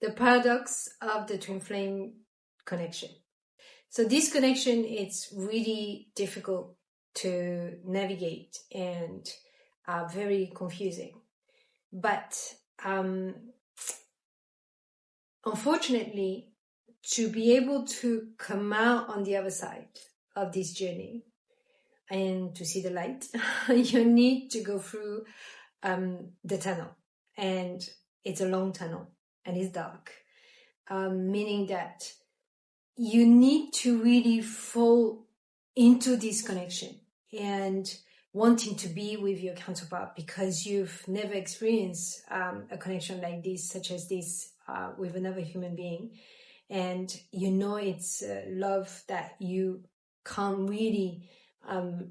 the paradox of the twin flame connection. So this connection, it's really difficult to navigate and very confusing. But unfortunately, to be able to come out on the other side of this journey and to see the light, you need to go through the tunnel. And it's a long tunnel and it's dark, meaning that you need to really fall into this connection and wanting to be with your counterpart, because you've never experienced a connection like this, such as this, with another human being. And you know it's love that you can't really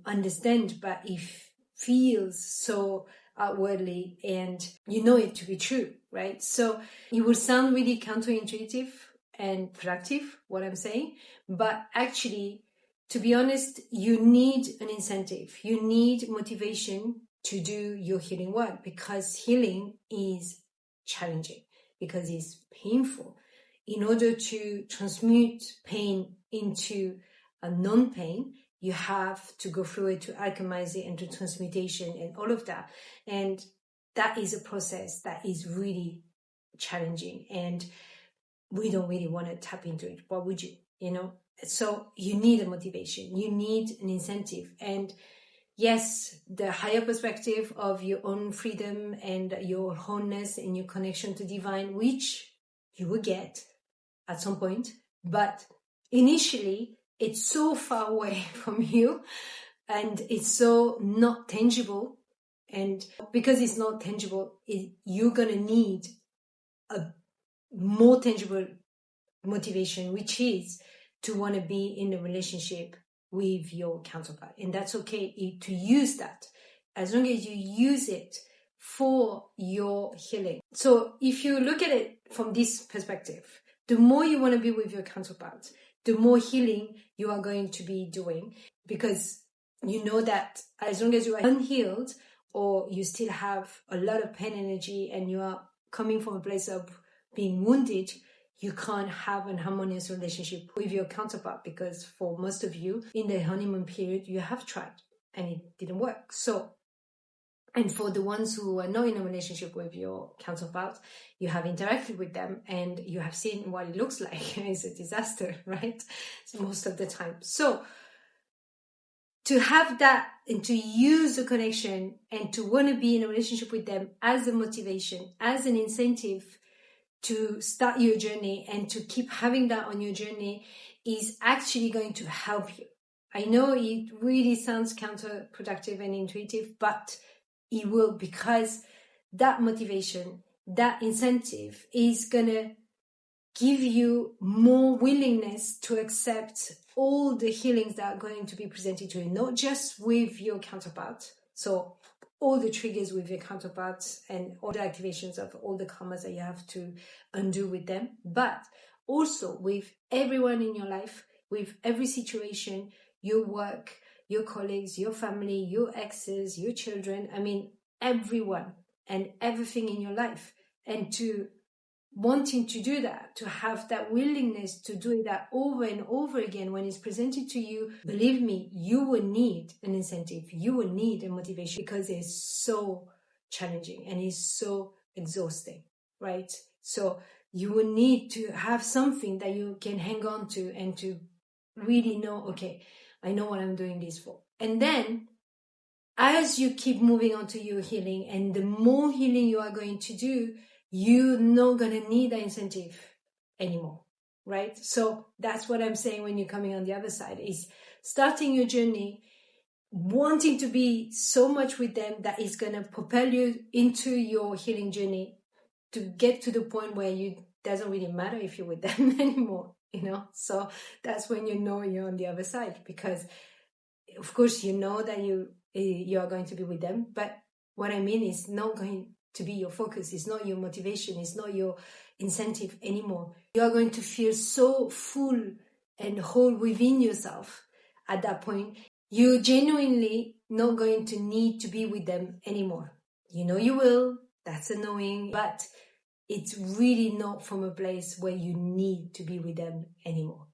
understand, but it feels so outwardly, and you know it to be true, right? So it will sound really counterintuitive and productive, what I'm saying, but actually, to be honest, you need an incentive. You need motivation to do your healing work, because healing is challenging, because it's painful. In order to transmute pain into a non-pain, you have to go through it, to alchemize it, and to transmutation and all of that. And that is a process that is really challenging, and we don't really want to tap into it. Why would you? So you need a motivation, you need an incentive. And yes, the higher perspective of your own freedom and your wholeness and your connection to divine, which you will get at some point, but initially it's so far away from you, and it's so not tangible. And because it's not tangible, you're gonna need a more tangible motivation, which is to want to be in a relationship with your counterpart. And that's okay to use that, as long as you use it for your healing. So if you look at it from this perspective, the more you want to be with your counterpart, the more healing you are going to be doing, because you know that as long as you are unhealed, or you still have a lot of pain energy, and you are coming from a place of being wounded, you can't have an harmonious relationship with your counterpart, because for most of you in the honeymoon period, you have tried and it didn't work. So, and for the ones who are not in a relationship with your counterpart, you have interacted with them and you have seen what it looks like. It's a disaster, right? So most of the time. So to have that and to use the connection and to want to be in a relationship with them as a motivation, as an incentive to start your journey and to keep having that on your journey, is actually going to help you. I know it really sounds counterproductive and intuitive, but it will, because that motivation, that incentive is going to give you more willingness to accept all the healings that are going to be presented to you, not just with your counterpart. So all the triggers with your counterparts and all the activations of all the karmas that you have to undo with them, but also with everyone in your life, with every situation, your work, your colleagues, your family, your exes, your children, everyone and everything in your life. And to wanting to do that, to have that willingness to do that over and over again when it's presented to you, believe me, you will need an incentive, you will need a motivation, because it's so challenging and it's so exhausting, right? So you will need to have something that you can hang on to and to really know, okay, I know what I'm doing this for. And then as you keep moving on to your healing, and the more healing you are going to do, you're not going to need that incentive anymore, right? So that's what I'm saying when you're coming on the other side, is starting your journey, wanting to be so much with them that is going to propel you into your healing journey, to get to the point where you doesn't really matter if you're with them anymore, So that's when you know you're on the other side, because of course you know that you are going to be with them, but what I mean is not going to be your focus. It's not your motivation. It's not your incentive anymore. You are going to feel so full and whole within yourself at that point. You're genuinely not going to need to be with them anymore. You know you will. That's annoying. But it's really not from a place where you need to be with them anymore.